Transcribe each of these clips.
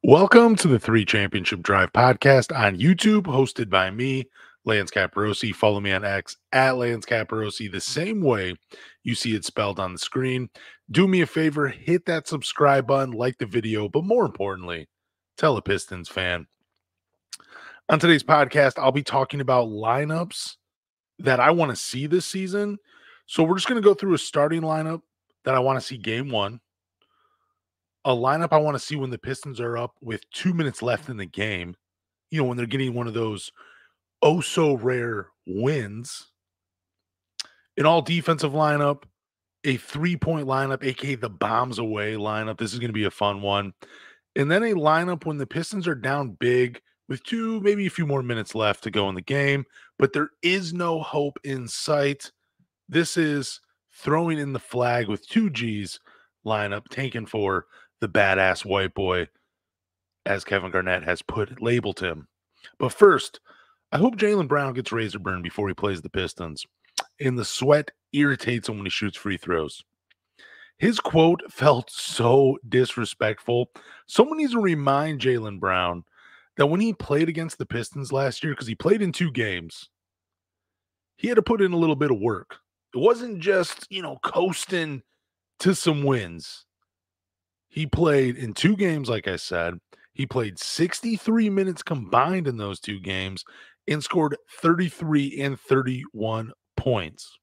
Welcome to the Three Championship Drive podcast on YouTube, hosted by me, Lance Caporossi. Follow me on X at Lance Caporossi, the same way you see it spelled on the screen. Do me a favor, hit that subscribe button, like the video, but more importantly, tell a Pistons fan. On today's podcast, I'll be talking about lineups that I want to see this season. So we're just going to go through a starting lineup that I want to see game one, a lineup I want to see when the Pistons are up with 2 minutes left in the game, when they're getting one of those oh so rare wins, an all defensive lineup, a 3-point lineup, aka the bombs away lineup. This is going to be a fun one. And then a lineup when the Pistons are down big with maybe a few more minutes left to go in the game, but there is no hope in sight. This is throwing in the flag with 2Gs lineup, tanking for the badass white boy, as Kevin Garnett has labeled him. But first, I hope Jaylen Brown gets razor burn before he plays the Pistons. And the sweat irritates him when he shoots free throws. His quote felt so disrespectful. Someone needs to remind Jaylen Brown that when he played against the Pistons last year, because he played in 2 games, he had to put in a little bit of work. It wasn't just, coasting to some wins. He played in 2 games, like I said. He played 63 minutes combined in those 2 games and scored 33 and 31 points.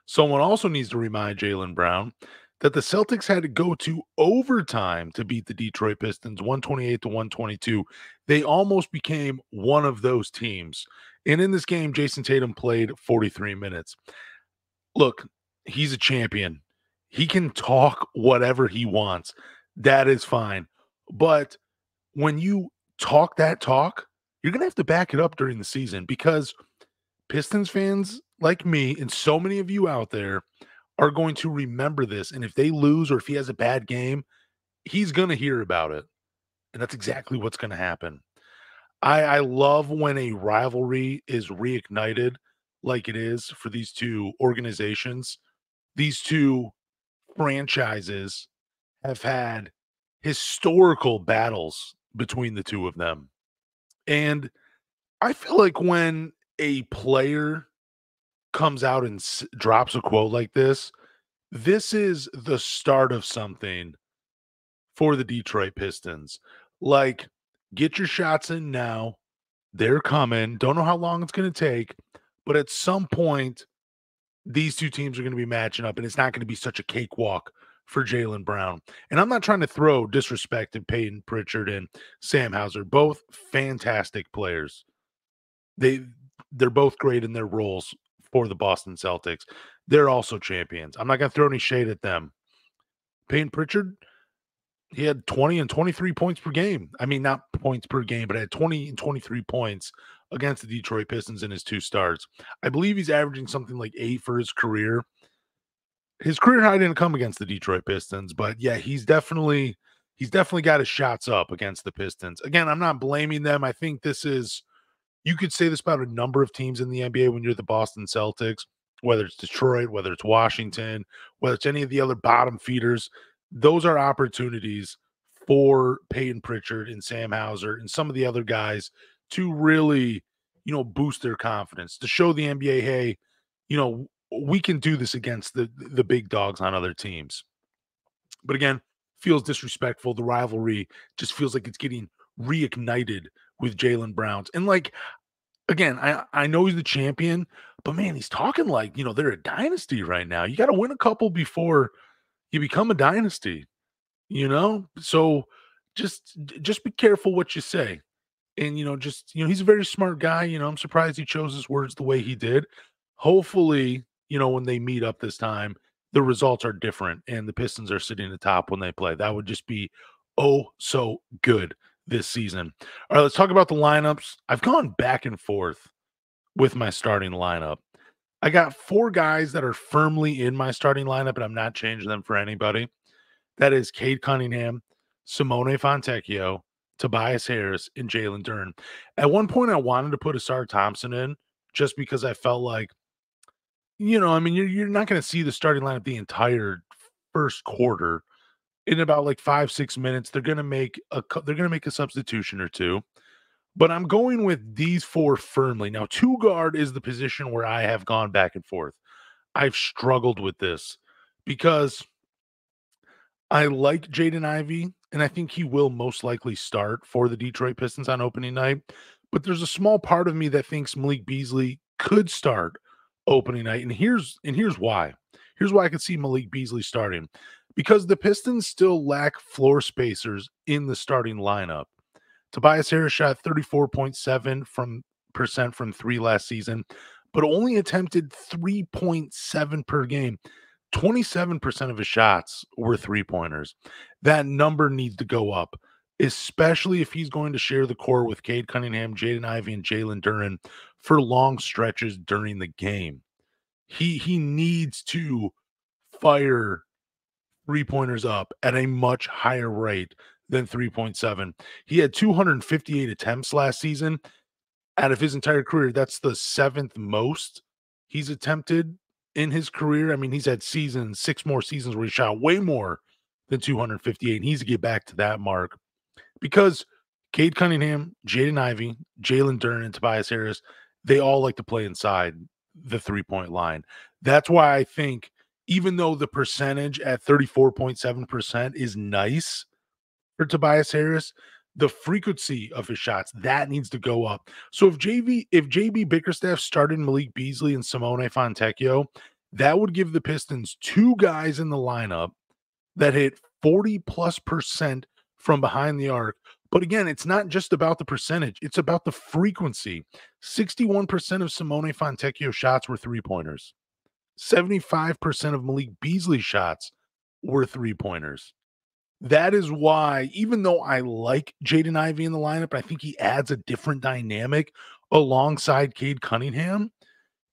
Someone also needs to remind Jaylen Brown that the Celtics had to go to overtime to beat the Detroit Pistons 128-122. They almost became one of those teams. And in this game, Jason Tatum played 43 minutes. Look, he's a champion. He can talk whatever he wants. That is fine. But when you talk that talk, you're going to have to back it up during the season, because Pistons fans like me and so many of you out there are going to remember this. And if they lose or if he has a bad game, he's going to hear about it. And that's exactly what's going to happen. I love when a rivalry is reignited like it is for these 2 organizations. These 2 franchises have had historical battles between the 2 of them. And I feel like when a player comes out and drops a quote like this is the start of something for the Detroit Pistons. Like, get your shots in now. They're coming. Don't know how long it's going to take, but at some point, these 2 teams are going to be matching up, and it's not going to be such a cakewalk for Jaylen Brown. And I'm not trying to throw disrespect at Peyton Pritchard and Sam Hauser, both fantastic players. They're both great in their roles for the Boston Celtics. They're also champions. I'm not going to throw any shade at them. Peyton Pritchard, he had 20 and 23 points per game. I mean, not points per game, but had 20 and 23 points against the Detroit Pistons in his 2 starts. I believe he's averaging something like 8 for his career. His career high didn't come against the Detroit Pistons, but yeah, he's definitely got his shots up against the Pistons. Again, I'm not blaming them. I think you could say this about a number of teams in the NBA when you're the Boston Celtics, whether it's Detroit, whether it's Washington, whether it's any of the other bottom feeders. Those are opportunities for Peyton Pritchard and Sam Hauser and some of the other guys to really, boost their confidence, to show the NBA, hey, we can do this against the big dogs on other teams. But again, feels disrespectful. The rivalry just feels like it's getting reignited with Jaylen Brown's. And again, I know he's the champion, but man, he's talking like, they're a dynasty right now. You got to win a couple before you become a dynasty, So just be careful what you say. And, he's a very smart guy. I'm surprised he chose his words the way he did. Hopefully, when they meet up this time, the results are different and the Pistons are sitting atop when they play. That would just be so good this season. All right, let's talk about the lineups. I've gone back and forth with my starting lineup. I got 4 guys that are firmly in my starting lineup, and I'm not changing them for anybody. That is Cade Cunningham, Simone Fontecchio, Tobias Harris, and Jalen Duren. At one point, I wanted to put Asar Thompson in just because I felt like, you're not going to see the starting lineup the entire first quarter. in about like 5, 6 minutes, they're gonna make a substitution or two. But I'm going with these four firmly. Now, two guard is the position where I have gone back and forth. I've struggled with this because I like Jaden Ivey, and I think he will most likely start for the Detroit Pistons on opening night. But there's a small part of me that thinks Malik Beasley could start opening night, and here's why. Here's why I could see Malik Beasley starting. Because the Pistons still lack floor spacers in the starting lineup. Tobias Harris shot 34.7 from percent from three last season, but only attempted 3.7 per game. 27% of his shots were three-pointers. That number needs to go up, especially if he's going to share the court with Cade Cunningham, Jaden Ivey, and Jalen Duren for long stretches during the game. He needs to fire three-pointers up at a much higher rate than 3.7. He had 258 attempts last season. Out of his entire career, that's the seventh most he's attempted in his career. I mean, he's had seasons, 6 more seasons where he shot way more than 258. He needs to get back to that mark because Cade Cunningham, Jaden Ivey, Jalen Duren, and Tobias Harris, they all like to play inside the three-point line. That's why I think even though the percentage at 34.7% is nice for Tobias Harris, the frequency of his shots, that needs to go up. So if JB Bickerstaff started Malik Beasley and Simone Fontecchio, that would give the Pistons two guys in the lineup that hit 40+% from behind the arc. But again, it's not just about the percentage, it's about the frequency. 61% of Simone Fontecchio shots were three-pointers. 75% of Malik Beasley's shots were three-pointers. That is why, even though I like Jaden Ivey in the lineup, I think he adds a different dynamic alongside Cade Cunningham.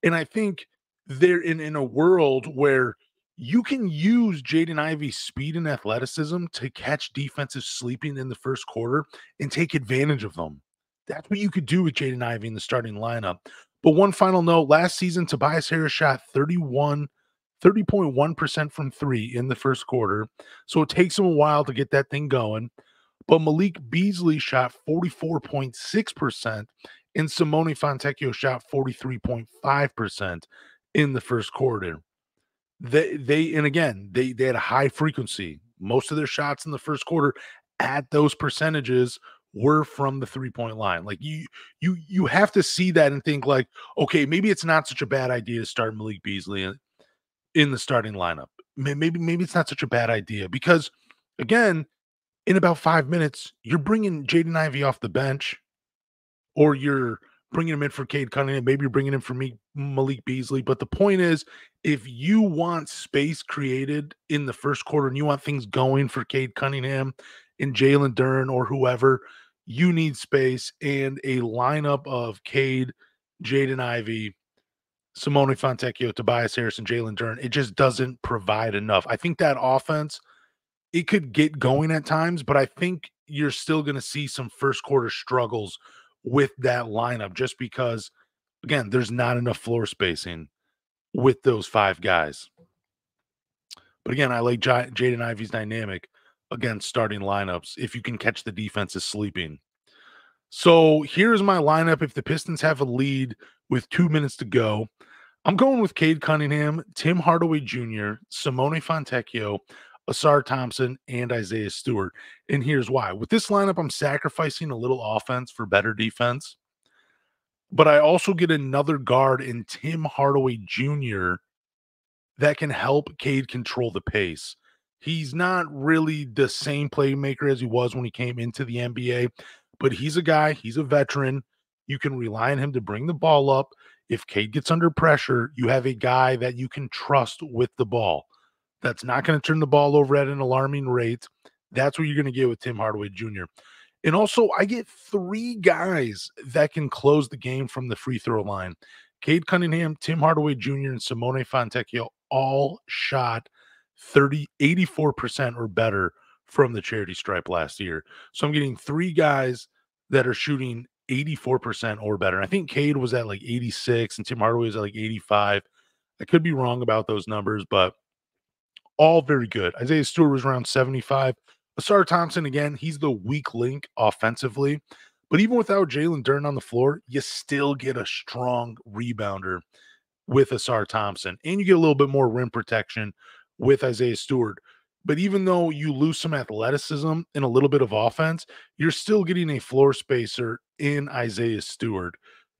And I think they're in a world where you can use Jaden Ivey's speed and athleticism to catch defensive sleeping in the first quarter and take advantage of them. That's what you could do with Jaden Ivey in the starting lineup. But one final note, last season, Tobias Harris shot 30.1% from three in the first quarter. So it takes him a while to get that thing going. But Malik Beasley shot 44.6%, and Simone Fontecchio shot 43.5% in the first quarter. They had a high frequency. Most of their shots in the first quarter at those percentages were from the three-point line. Like you have to see that and think like, okay, maybe it's not such a bad idea to start Malik Beasley in the starting lineup. Maybe it's not such a bad idea because again, in about 5 minutes, you're bringing Jaden Ivey off the bench, or you're bringing him in for Cade Cunningham. Maybe you're bringing him for Malik Beasley. But the point is, if you want space created in the first quarter and you want things going for Cade Cunningham and Jalen Duren or whoever, you need space, and a lineup of Cade, Jaden Ivey, Simone Fontecchio, Tobias Harris, and Jalen Duren, it just doesn't provide enough. I think that offense, it could get going at times, but I think you're still going to see some first quarter struggles with that lineup just because, again, there's not enough floor spacing with those five guys. But again, I like Jaden Ivey's dynamic against starting lineups if you can catch the defenses sleeping. So here's my lineup if the Pistons have a lead with 2 minutes to go. I'm going with Cade Cunningham, Tim Hardaway Jr., Simone Fontecchio, Asar Thompson, and Isaiah Stewart. And here's why. With this lineup, I'm sacrificing a little offense for better defense. But I also get another guard in Tim Hardaway Jr. that can help Cade control the pace. He's not really the same playmaker as he was when he came into the NBA, but he's a guy, he's a veteran. You can rely on him to bring the ball up. If Cade gets under pressure, you have a guy that you can trust with the ball. That's not going to turn the ball over at an alarming rate. That's what you're going to get with Tim Hardaway Jr. And also, I get three guys that can close the game from the free throw line. Cade Cunningham, Tim Hardaway Jr., and Simone Fontecchio all shot 84% or better from the charity stripe last year. So I'm getting three guys that are shooting 84% or better. I think Cade was at like 86 and Tim Hardaway was at like 85. I could be wrong about those numbers, but all very good. Isaiah Stewart was around 75. Asar Thompson, again, he's the weak link offensively. But even without Jalen Duren on the floor, you still get a strong rebounder with Asar Thompson, and you get a little bit more rim protection with Isaiah Stewart. But even though you lose some athleticism and a little bit of offense, you're still getting a floor spacer in Isaiah Stewart,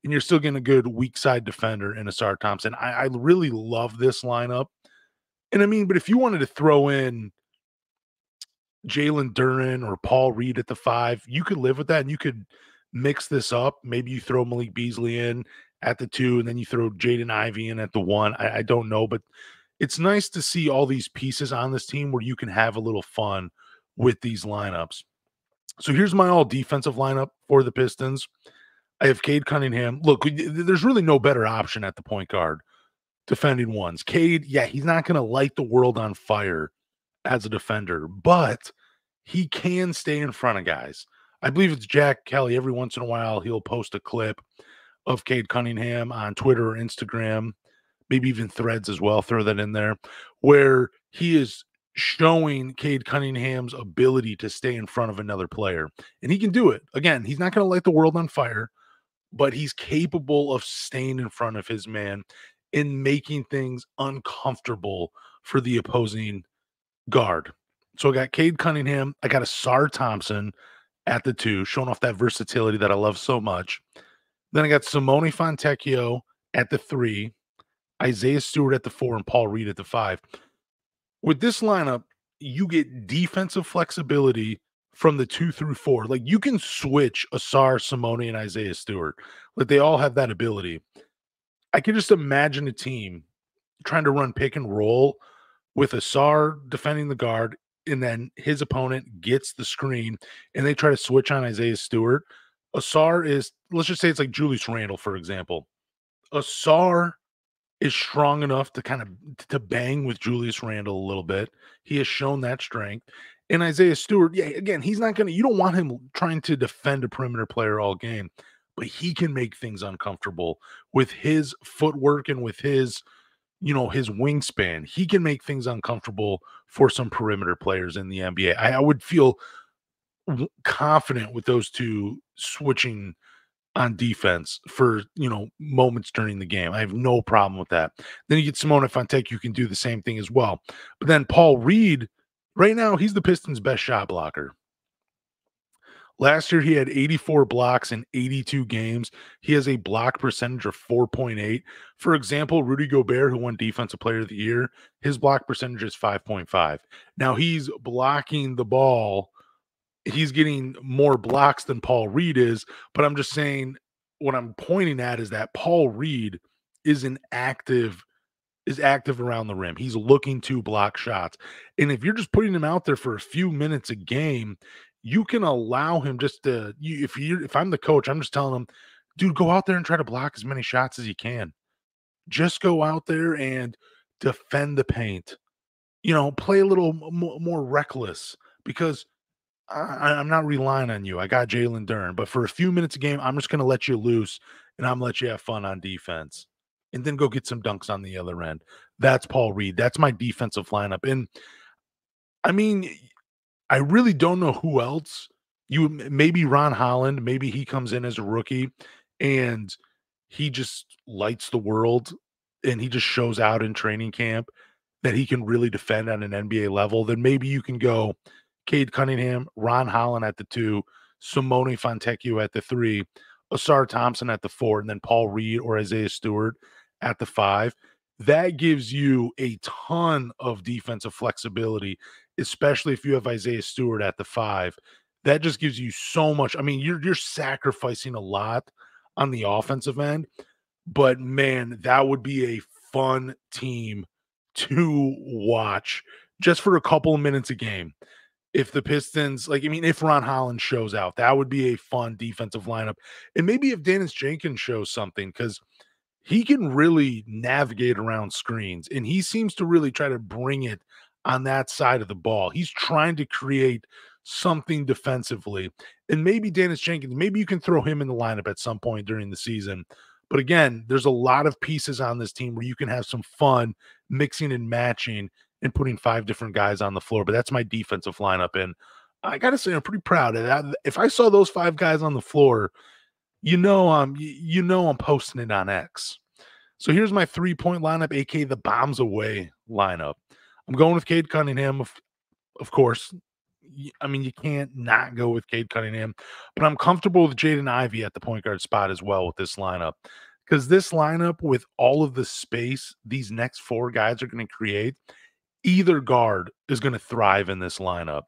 and you're still getting a good weak side defender in Asar Thompson. I really love this lineup. And I mean, but if you wanted to throw in Jalen Duren or Paul Reed at the 5, you could live with that, and you could mix this up. Maybe you throw Malik Beasley in at the 2, and then you throw Jaden Ivey in at the 1. I don't know, but it's nice to see all these pieces on this team where you can have a little fun with these lineups. So here's my all defensive lineup for the Pistons. I have Cade Cunningham. Look, there's really no better option at the point guard defending ones. Cade, yeah, he's not going to light the world on fire as a defender, but he can stay in front of guys. I believe it's Jack Kelly. Every once in a while, he'll post a clip of Cade Cunningham on Twitter or Instagram, maybe even Threads as well. Throw that in there, where he is showing Cade Cunningham's ability to stay in front of another player. And he can do it. Again, he's not going to light the world on fire, but he's capable of staying in front of his man and making things uncomfortable for the opposing guard. So I got Cade Cunningham. I got Asar Thompson at the 2, showing off that versatility that I love so much. Then I got Simone Fontecchio at the 3, Isaiah Stewart at the 4, and Paul Reed at the 5. With this lineup, you get defensive flexibility from the 2 through 4. Like, you can switch Asar, Simone, and Isaiah Stewart. Like, they all have that ability. I can just imagine a team trying to run pick and roll with Asar defending the guard, and then his opponent gets the screen, and they try to switch on Isaiah Stewart. Asar is, let's just say it's like Julius Randle, for example. Asar is strong enough to kind of to bang with Julius Randle a little bit. He has shown that strength. And Isaiah Stewart, yeah, again, he's not going to, you don't want him trying to defend a perimeter player all game, but he can make things uncomfortable with his footwork and with his, his wingspan. He can make things uncomfortable for some perimeter players in the NBA. I would feel confident with those two switching on defense for, moments during the game. I have no problem with that. Then you get Simone Fontecchio, you can do the same thing as well. But then Paul Reed, right now, he's the Pistons' best shot blocker. Last year, he had 84 blocks in 82 games. He has a block percentage of 4.8. For example, Rudy Gobert, who won Defensive Player of the Year, his block percentage is 5.5. Now, he's blocking the ball. He's getting more blocks than Paul Reed is, but I'm just saying what I'm pointing at is that Paul Reed is active around the rim. He's looking to block shots. And if you're just putting him out there for a few minutes a game, you can allow him just to, if I'm the coach, I'm just telling him, dude, go out there and try to block as many shots as you can. Just go out there and defend the paint. Play a little more reckless, because I'm not relying on you. I got Jalen Duren, but for a few minutes a game, I'm just going to let you loose, and I'm going to let you have fun on defense, and then go get some dunks on the other end. That's Paul Reed. That's my defensive lineup. And I mean, I really don't know who else. Maybe Ron Holland. Maybe he comes in as a rookie and he just lights the world, and he just shows out in training camp that he can really defend at an NBA level. Then maybe you can go Cade Cunningham, Ron Holland at the 2, Simone Fontecchio at the 3, Asar Thompson at the 4, and then Paul Reed or Isaiah Stewart at the 5. That gives you a ton of defensive flexibility, especially if you have Isaiah Stewart at the 5. That just gives you so much. I mean, you're sacrificing a lot on the offensive end, but man, that would be a fun team to watch just for a couple of minutes a game. If the Pistons, if Ron Holland shows out, that would be a fun defensive lineup. And maybe if Dennis Jenkins shows something, because he can really navigate around screens, and he seems to really try to bring it on that side of the ball. He's trying to create something defensively. And maybe Dennis Jenkins, maybe you can throw him in the lineup at some point during the season. But again, there's a lot of pieces on this team where you can have some fun mixing and matching and putting 5 different guys on the floor, but that's my defensive lineup, and I gotta say I'm pretty proud of that. If I saw those 5 guys on the floor, I'm posting it on X. So here's my three-point lineup, aka the bombs away lineup. I'm going with Cade Cunningham, of course. I mean, you can't not go with Cade Cunningham, but I'm comfortable with Jaden Ivey at the point guard spot as well with this lineup. Because this lineup, with all of the space these next 4 guys are going to create, either guard is going to thrive in this lineup.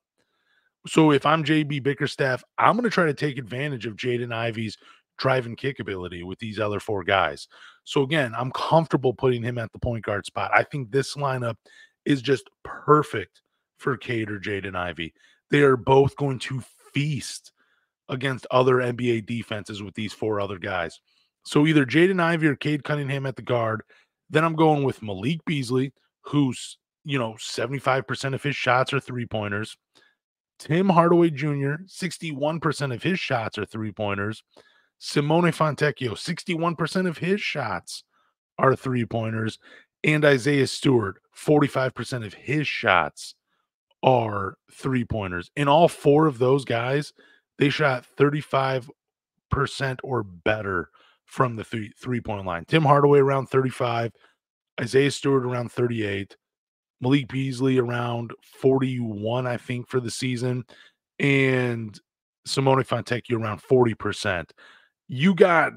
So if I'm JB Bickerstaff, I'm going to try to take advantage of Jaden Ivey's drive and kick ability with these other 4 guys. So again, I'm comfortable putting him at the point guard spot. I think this lineup is just perfect for Cade or Jaden Ivey. They are both going to feast against other NBA defenses with these 4 other guys. So either Jaden Ivey or Cade Cunningham at the guard. Then I'm going with Malik Beasley, who's 75% of his shots are 3-pointers. Tim Hardaway Jr., 61% of his shots are 3-pointers. Simone Fontecchio, 61% of his shots are 3-pointers. And Isaiah Stewart, 45% of his shots are 3-pointers. And all 4 of those guys, they shot 35% or better from the three-point line. Tim Hardaway around 35, Isaiah Stewart around 38, Malik Beasley around 41, I think, for the season, and Simone Fontecchio around 40%. You got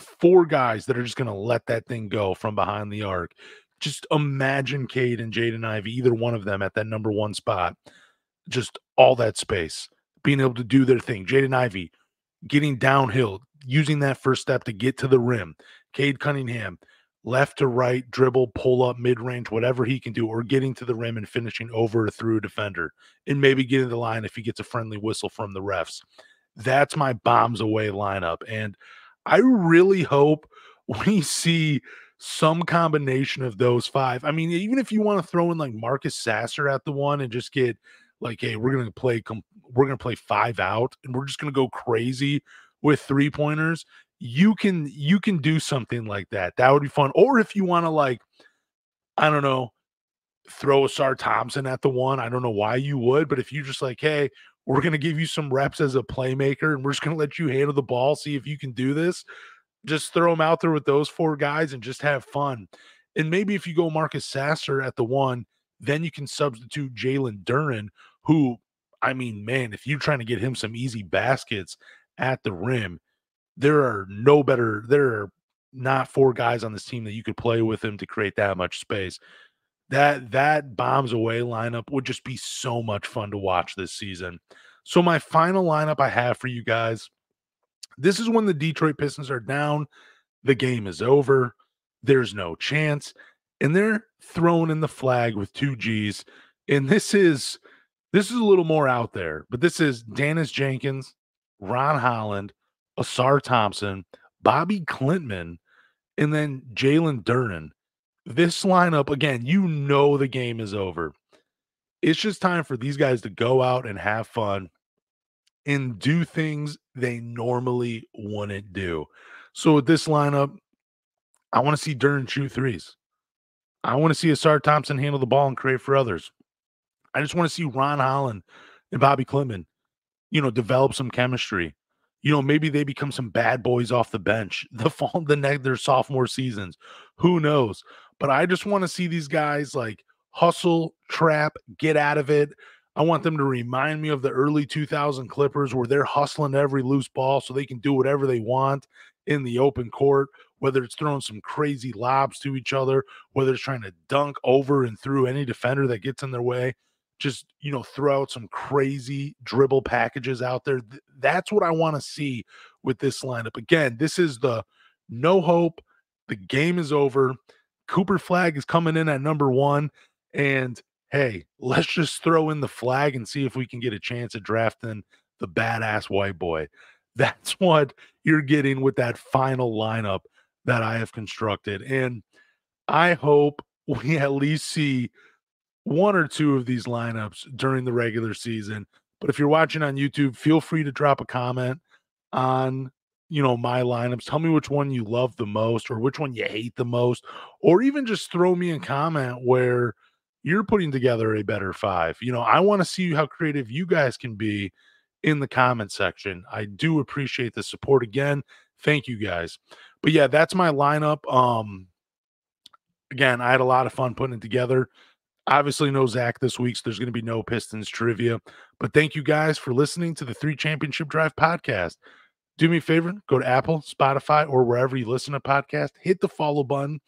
4 guys that are just going to let that thing go from behind the arc. Just imagine Cade and Jaden Ivey, either one of them at that number 1 spot, just all that space, being able to do their thing. Jaden Ivey getting downhill, using that first step to get to the rim. Cade Cunningham, left to right, dribble, pull up, mid-range, whatever he can do, or getting to the rim and finishing over or through a defender, and maybe getting the line if he gets a friendly whistle from the refs. That's my bombs away lineup, and I really hope we see some combination of those 5. I mean, even if you want to throw in like Marcus Sasser at the 1 and just get like, hey, we're gonna play 5 out, and we're just gonna go crazy with 3-pointers. You can do something like that. That would be fun. Or if you want to, like, I don't know, throw a Sar Thompson at the 1. I don't know why you would, but if you just like, hey, we're going to give you some reps as a playmaker and we're just going to let you handle the ball, see if you can do this, just throw them out there with those 4 guys and just have fun. And maybe if you go Marcus Sasser at the 1, then you can substitute Jalen Duren, who, I mean, man, if you're trying to get him some easy baskets at the rim, there are not 4 guys on this team that you could play with him to create that much space. That bombs away lineup would just be so much fun to watch this season. So my final lineup I have for you guys, this is when the Detroit Pistons are down, the game is over, there's no chance, and they're throwing in the Flagg with 2 G's. And this is a little more out there, but this is Dennis Jenkins, Ron Holland, Asar Thompson, Bobby Clintman, and then Jalen Duren. This lineup, again, the game is over. It's just time for these guys to go out and have fun and do things they normally wouldn't do. So with this lineup, I want to see Duren shoot threes. I want to see Asar Thompson handle the ball and create for others. I just want to see Ron Holland and Bobby Clintman, develop some chemistry. Maybe they become some bad boys off the bench their sophomore seasons. Who knows? But I just want to see these guys like hustle, trap, get out of it. I want them to remind me of the early 2000 Clippers where they're hustling every loose ball so they can do whatever they want in the open court, whether it's throwing some crazy lobs to each other, whether it's trying to dunk over and through any defender that gets in their way. Just, throw out some crazy dribble packages out there. That's what I want to see with this lineup. Again, this is the no hope. The game is over. Cooper Flagg is coming in at number 1. And hey, let's just throw in the Flagg and see if we can get a chance at drafting the badass white boy. That's what you're getting with that final lineup that I have constructed. And I hope we at least see 1 or 2 of these lineups during the regular season. But if you're watching on YouTube, feel free to drop a comment on, my lineups. Tell me which one you love the most or which one you hate the most, or even just throw me a comment where, you're putting together a better five. I want to see how creative you guys can be in the comment section. I do appreciate the support again. Thank you guys. But yeah, that's my lineup. Again, I had a lot of fun putting it together. Obviously, no Zach this week, so there's going to be no Pistons trivia. But thank you guys for listening to the Three Championship Drive podcast. Do me a favor, go to Apple, Spotify, or wherever you listen to podcasts, hit the follow button.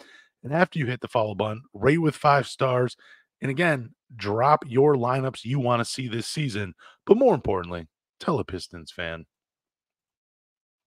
And after you hit the follow button, rate with 5 stars. And again, drop your lineups you want to see this season. But more importantly, tell a Pistons fan